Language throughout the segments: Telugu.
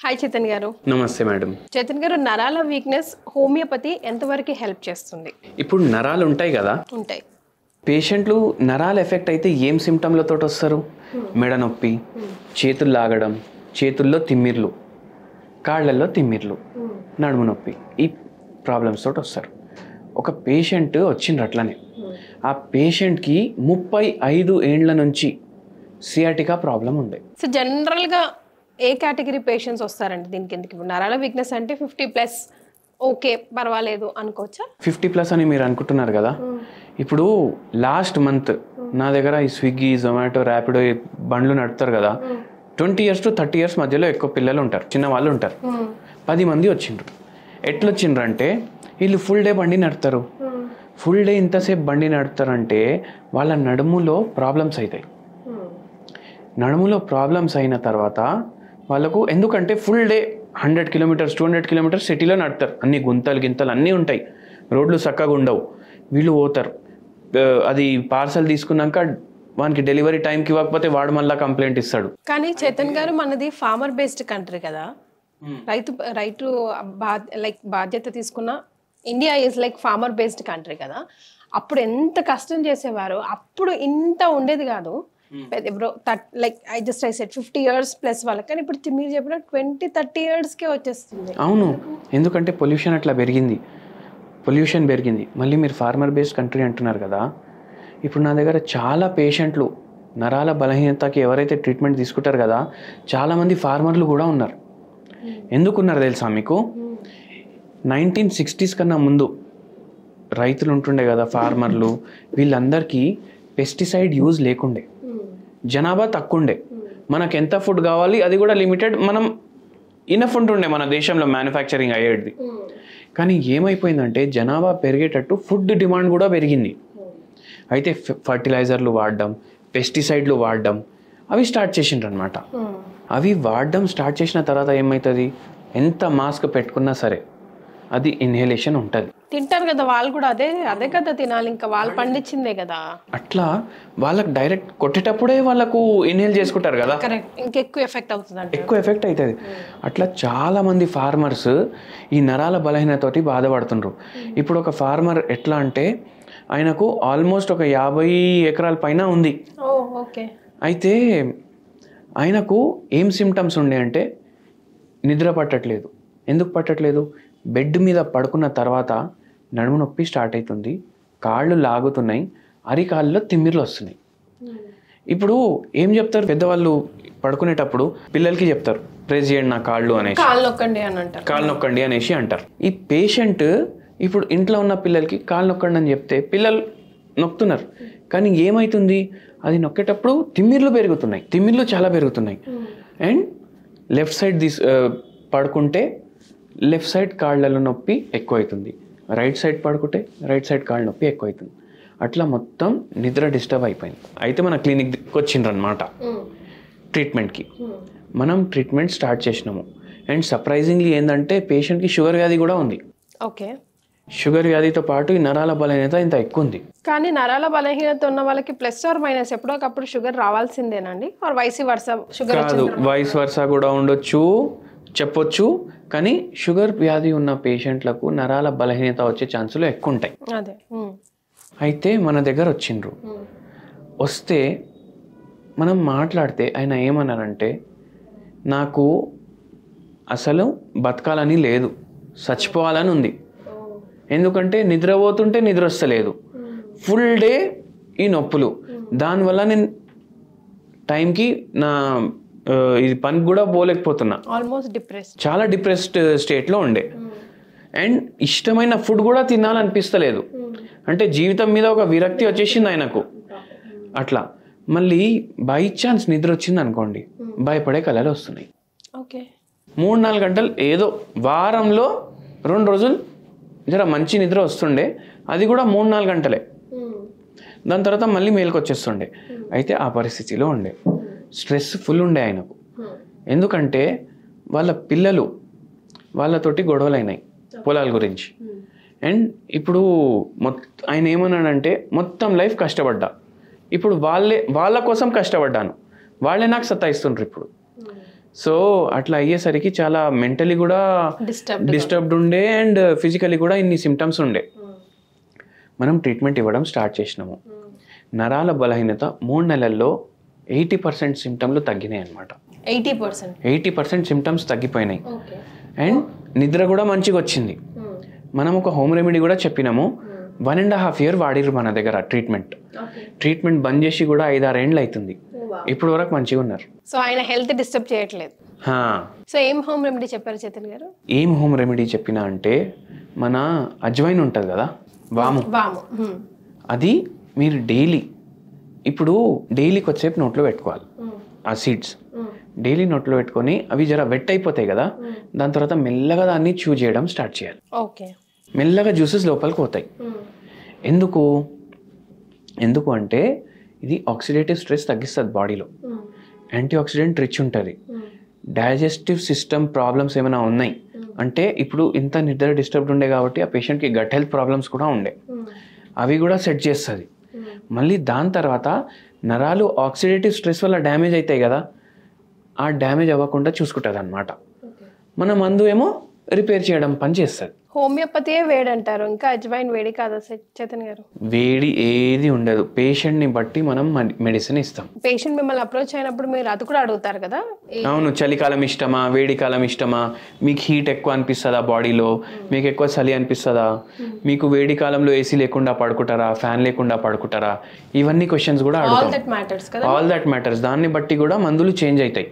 హాయ్ చేతన్ గారు. నమస్తే మేడం. చేతన్ గారు, నరాల వీక్నెస్ హోమియోపతి ఎంతవరకు హెల్ప్ చేస్తుంది? ఇప్పుడు నరాలు ఉంటాయి కదా, ఉంటాయి. పేషెంట్లు నరాల ఎఫెక్ట్ అయితే ఏం సిమ్టమ్లతో వస్తారు? మెడ నొప్పి, చేతులు లాగడం, చేతుల్లో తిమ్మిర్లు, కాళ్ళల్లో తిమ్మిర్లు, నడుము నొప్పి, ఈ ప్రాబ్లమ్స్ తోటి వస్తారు. ఒక పేషెంట్ వచ్చిండ్రు అట్లనే. ఆ పేషెంట్కి 35 ఏండ్ల నుంచి సియాటికా ప్రాబ్లం ఉండే. సో జనరల్గా ఏ కేటగిరీ పేషెంట్స్ వస్తారండి దీనికి? ఎందుకు ఇప్పుడు నరాల వీక్నెస్ అంటే 50+ ఓకే పర్వాలేదు అనుకోవచ్చా? 50+ అని మీరు అనుకుంటున్నారు కదా. ఇప్పుడు లాస్ట్ మంత్ నా దగ్గర ఈ స్విగ్గీ, జొమాటో, ర్యాపిడో బండ్లు నడుపుతారు కదా, 20 years to 30 years మధ్యలో ఎక్కువ పిల్లలు ఉంటారు, చిన్న వాళ్ళు ఉంటారు. 10 మంది వచ్చిండ్రు. ఎట్లొచ్చిండ్రు అంటే, వీళ్ళు ఫుల్ డే బండి నడుపుతారు. ఫుల్ డే ఇంతసేపు బండి నడుపుతారంటే వాళ్ళ నడుములో ప్రాబ్లమ్స్ అవుతాయి. నడుములో ప్రాబ్లమ్స్ అయిన తర్వాత వాళ్ళకు, ఎందుకంటే ఫుల్ డే 100 kilometers 200 kilometers సిటీలో నడుపుతారు, అన్ని గుంతలు గింతలు అన్నీ ఉంటాయి, రోడ్లు చక్కగా ఉండవు. వీళ్ళు పోతారు, అది పార్సల్ తీసుకున్నాక వానికి డెలివరీ టైంకి ఇవ్వకపోతే వాడు మళ్ళీ కంప్లైంట్ ఇస్తాడు. కానీ చేతన్ గారు, మనది ఫార్మర్ బేస్డ్ కంట్రీ కదా, రైతు బాధ్యత తీసుకున్న India is like farmer based country కదా. అప్పుడు ఎంత కష్టం చేసేవారు, అప్పుడు ఇంత ఉండేది కాదు. ఐ సెడ్ 50 years ప్లస్ వాళ్ళకి, కానీ ఇప్పుడు మీరు చెప్పిన 20-30 yearsకే వచ్చేస్తుంది. అవును, ఎందుకంటే పొల్యూషన్ అట్లా పెరిగింది. మళ్ళీ మీరు ఫార్మర్ బేస్డ్ కంట్రీ అంటున్నారు కదా. ఇప్పుడు నా దగ్గర చాలా పేషెంట్లు నరాల బలహీనతకి ఎవరైతే ట్రీట్మెంట్ తీసుకుంటారు కదా, చాలామంది ఫార్మర్లు కూడా ఉన్నారు. ఎందుకున్నారు తెలుసా మీకు? 1960s కన్నా ముందు రైతులు ఉంటుండే కదా, ఫార్మర్లు, వీళ్ళందరికీ పెస్టిసైడ్ యూజ్ లేకుండే, జనాభా తక్కువ ఉండే. మనకు ఎంత ఫుడ్ కావాలి అది కూడా లిమిటెడ్, మనం ఇనఫ్ ఉంటుండే మన దేశంలో మ్యానుఫ్యాక్చరింగ్ అయ్యేది. కానీ ఏమైపోయిందంటే, జనాభా పెరిగేటట్టు ఫుడ్ డిమాండ్ కూడా పెరిగింది. అయితే ఫర్టిలైజర్లు వాడడం, పెస్టిసైడ్లు వాడడం అవి స్టార్ట్ చేసిండ్రు అనమాట. అవి వాడడం స్టార్ట్ చేసిన తర్వాత ఏమవుతుంది, ఎంత మాస్క్ పెట్టుకున్నా సరే అది ఇన్హేలేషన్ ఉంటుంది. తింటారు కదా వాళ్ళు కూడా, అదే కదా తినాలి, ఇంకా వాళ్ళు పండించిందే కదా. అట్లా వాళ్ళకి డైరెక్ట్ కొట్టేటప్పుడే వాళ్ళకు ఇన్హేల్ చేసుకుంటారు కదా, ఇంకెక్కువ ఎఫెక్ట్ అవుతుంది, ఎక్కువ ఎఫెక్ట్ అవుతుంది. అట్లా చాలా మంది ఫార్మర్స్ ఈ నరాల బలహీనతోటి బాధపడుతుండ్రు. ఇప్పుడు ఒక ఫార్మర్ ఎట్లా అంటే, ఆయనకు ఆల్మోస్ట్ ఒక 50 ఎకరాల పైన ఉంది. అయితే ఆయనకు ఏం సిమ్టమ్స్ ఉండే అంటే, నిద్ర పట్టట్లేదు. ఎందుకు పట్టట్లేదు? బెడ్ మీద పడుకున్న తర్వాత నడుము నొప్పి స్టార్ట్ అవుతుంది, కాళ్ళు లాగుతున్నాయి, అరికాళ్ళలో తిమ్మిర్లు వస్తున్నాయి. ఇప్పుడు ఏం చెప్తారు పెద్దవాళ్ళు పడుకునేటప్పుడు? పిల్లలకి చెప్తారు, ప్రెస్ చేయండి నా కాళ్ళు అనేసి, కాళ్ళు నొక్కండి అనేసి అంటారు. ఈ పేషెంట్ ఇప్పుడు ఇంట్లో ఉన్న పిల్లలకి కాళ్ళు నొక్కండి అని చెప్తే పిల్లలు నొక్కుతున్నారు. కానీ ఏమవుతుంది, అది నొక్కేటప్పుడు తిమ్మిర్లు చాలా పెరుగుతున్నాయి. అండ్ లెఫ్ట్ సైడ్ పడుకుంటే లెఫ్ట్ సైడ్ కాళ్ళలో నొప్పి ఎక్కువవుతుంది, రైట్ సైడ్ పడుకుంటే రైట్ సైడ్ కాళ్ళ నొప్పి ఎక్కువవుతుంది. అట్లా మొత్తం నిద్ర డిస్టర్బ్ అయిపోయింది. అయితే మన క్లినిక్కి వచ్చిండ్రు అనమాట ట్రీట్మెంట్కి. మనం ట్రీట్మెంట్ స్టార్ట్ చేసినాము. అండ్ సర్ప్రైజింగ్లీ ఏంటంటే, పేషెంట్కి షుగర్ వ్యాధి కూడా ఉంది. ఓకే, షుగర్ వ్యాధితో పాటు ఈ నరాల బలహీనత ఇంత ఎక్కువ ఉంది. కానీ నరాల బలహీనత ఉన్న వాళ్ళకి +or- ఎప్పుడోకప్పుడు షుగర్ రావాల్సిందేనండి? వైస్ వర్సా కూడా ఉండొచ్చు, చెప్పొచ్చు. కానీ షుగర్ వ్యాధి ఉన్న పేషెంట్లకు నరాల బలహీనత వచ్చే ఛాన్సులు ఎక్కువ ఉంటాయి. అయితే మన దగ్గర వచ్చిండ్రు. వస్తే మనం మాట్లాడితే ఆయన ఏమన్నారంటే, నాకు అసలు బతకాలని లేదు, చచ్చిపోవాలని ఉంది. ఎందుకంటే నిద్రపోతుంటే నిద్ర వస్తలేదు, ఫుల్ డే ఈ నొప్పులు, దానివల్ల నేను టైంకి నా ఇది పనికి కూడా పోలేకపోతున్నా, చాలా డిప్రెస్డ్ స్టేట్లో ఉండే. అండ్ ఇష్టమైన ఫుడ్ కూడా తినాలనిపిస్తలేదు. అంటే జీవితం మీద ఒక విరక్తి వచ్చేసింది ఆయనకు. అట్లా మళ్ళీ బై ఛాన్స్ నిద్ర వచ్చింది అనుకోండి, భయపడే కళలు వస్తున్నాయి. 3-4 గంటలు, ఏదో వారంలో 2 రోజులు జర మంచి నిద్ర వస్తుండే, అది కూడా 3-4 గంటలే. దాని తర్వాత మళ్ళీ మేలుకు వచ్చేస్తుండే. అయితే ఆ పరిస్థితిలో ఉండే, స్ట్రెస్ ఫుల్ ఉండే ఆయనకు. ఎందుకంటే వాళ్ళ పిల్లలు వాళ్ళతోటి గొడవలు అయినాయి పొలాల గురించి. అండ్ ఇప్పుడు ఆయన ఏమన్నాడంటే, మొత్తం లైఫ్ కష్టపడ్డా, ఇప్పుడు వాళ్ళ కోసం కష్టపడ్డాను, వాళ్ళే నాకు సతాయిస్తుండ్రు. ఇప్పుడు సో అట్లా అయ్యేసరికి చాలా మెంటలీ కూడా డిస్టర్బ్డ్ ఉండే అండ్ ఫిజికలీ కూడా ఇన్ని సిమ్టమ్స్ ఉండే. మనం ట్రీట్మెంట్ ఇవ్వడం స్టార్ట్ చేసినాము. నరాల బలహీనత 3 నెలల్లో 80% సిమ్టమ్లు తగ్గినాయి అనమాట. 80% సిమ్టమ్స్ తగ్గిపోయినాయి. అండ్ నిద్ర కూడా మంచిగా వచ్చింది. మనం ఒక హోమ్ రెమెడీ కూడా చెప్పినాము. 1.5 year వాడిర్రు మన దగ్గర ట్రీట్మెంట్ బంద్ చేసి కూడా 5-6 ఏళ్ళు అవుతుంది. ఇప్పుడు వరకు మంచిగా ఉన్నారు. సో ఆయన హెల్త్ డిస్టర్బ్ చేయట్లేదు. సో ఏం హోమ్ రెమెడీ చెప్పారు చేతన్ గారు? ఏం హోమ్ రెమెడీ చెప్పినా అంటే మన అజ్వైన్ ఉంటుంది కదా, వాము, అది మీరు డైలీ కొద్దిసేపు నోట్లో పెట్టుకోవాలి. ఆ సీడ్స్ డైలీ నోట్లో పెట్టుకొని అవి జర వెట్ అయిపోతాయి కదా, దాని తర్వాత మెల్లగా దాన్ని చూ చేయడం స్టార్ట్ చేయాలి. మెల్లగా జ్యూసెస్ లోపలికి పోతాయి. ఎందుకు అంటే ఇది ఆక్సిడేటివ్ స్ట్రెస్ తగ్గిస్తుంది బాడీలో. యాంటీ ఆక్సిడెంట్ రిచ్ ఉంటుంది. డైజెస్టివ్ సిస్టమ్ ప్రాబ్లమ్స్ ఏమైనా ఉన్నాయి అంటే, ఇప్పుడు ఇంత నిద్ర డిస్టర్బ్డ్ ఉండే కాబట్టి ఆ పేషెంట్కి గట్ హెల్త్ ప్రాబ్లమ్స్ కూడా ఉండే, అవి కూడా సెట్ చేస్తుంది. మళ్ళీ దాని తర్వాత నరాలు ఆక్సిడేటివ్ స్ట్రెస్ వల్ల డ్యామేజ్ అవుతాయి కదా, ఆ డ్యామేజ్ అవ్వకుండా చూసుకుంటుంది అనమాట. మన మందు ఏమో రిపేర్ చేయడం పని చేస్తుంది. హోమియోపతియే వేడి అంటారు, ఇంకా అజ్వైన్ వేడి కాదా చేతన్ గారు? వేడి ఏది ఉండదు. పేషెంట్ని బట్టి మనం మెడిసిన్ ఇస్తాం. పేషెంట్ మిమ్మల్ని అప్రోచ్ అయినప్పుడు మీరు అది కూడా అడుగుతారు కదా? అవును, చలికాలం ఇష్టమా, వేడి కాలం ఇష్టమా, మీకు హీట్ ఎక్కువ అనిపిస్తుందా బాడీలో, మీకు ఎక్కువ చలి అనిపిస్తుందా, మీకు వేడి కాలంలో ఏసీ లేకుండా పడుకుంటారా, ఫ్యాన్ లేకుండా పడుకుంటారా, ఇవన్నీ క్వశ్చన్స్ కూడా అడుగుతాం. All that matters. దాన్ని బట్టి కూడా మందులు చేంజ్ అవుతాయి.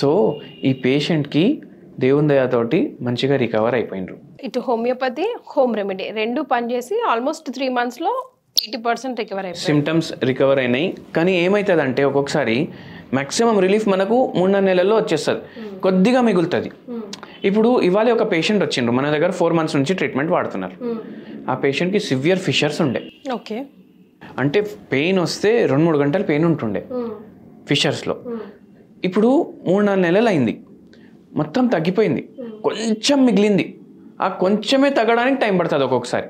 సో ఈ పేషెంట్కి దేవుని దయతోటి మంచిగా రికవర్ అయిపోయినారు. ఇటు హోమియోపతి, హోమ్ రెమెడీ రెండు పనిచేసి ఆల్మోస్ట్ 3 months 80% రికవర్ అయిపోయింది. సిమ్టమ్స్ రికవర్ అయినాయి. కానీ ఏమవుతుంది అంటే ఒక్కొక్కసారి మ్యాక్సిమం రిలీఫ్ మనకు 3-4 నెలల్లో వచ్చేస్తుంది, కొద్దిగా మిగులుతుంది. ఇప్పుడు ఇవాళ ఒక పేషెంట్ వచ్చిండ్రు మన దగ్గర, 4 months నుంచి ట్రీట్మెంట్ వాడుతున్నారు. ఆ పేషెంట్కి సివియర్ ఫిషర్స్ ఉండే. అంటే పెయిన్ వస్తే 2-3 గంటలు పెయిన్ ఉంటుండే ఫిషర్స్లో. ఇప్పుడు 3-4 నెలలు అయింది, మొత్తం తగ్గిపోయింది, కొంచెం మిగిలింది. ఆ కొంచెమే తగ్గడానికి టైం పడుతుంది ఒక్కొక్కసారి.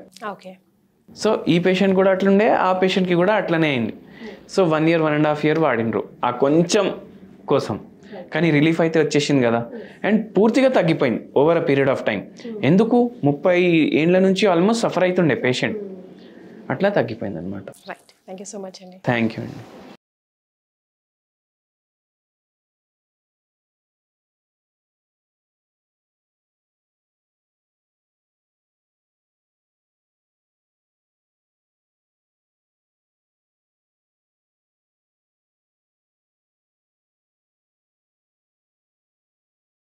సో ఈ పేషెంట్ కూడా అట్లుండే, ఆ పేషెంట్కి కూడా అట్లనే అయింది. సో 1 year 1.5 year వాడినరు ఆ కొంచెం కోసం, కానీ రిలీఫ్ అయితే వచ్చేసింది కదా. అండ్ పూర్తిగా తగ్గిపోయింది over a period of time. ఎందుకు 30 ఏళ్ళ నుంచి ఆల్మోస్ట్ సఫర్ అవుతుండే పేషెంట్, అట్లా తగ్గిపోయింది అనమాట. థ్యాంక్ యూ సో మచ్ అండి. థ్యాంక్ యూ అండి.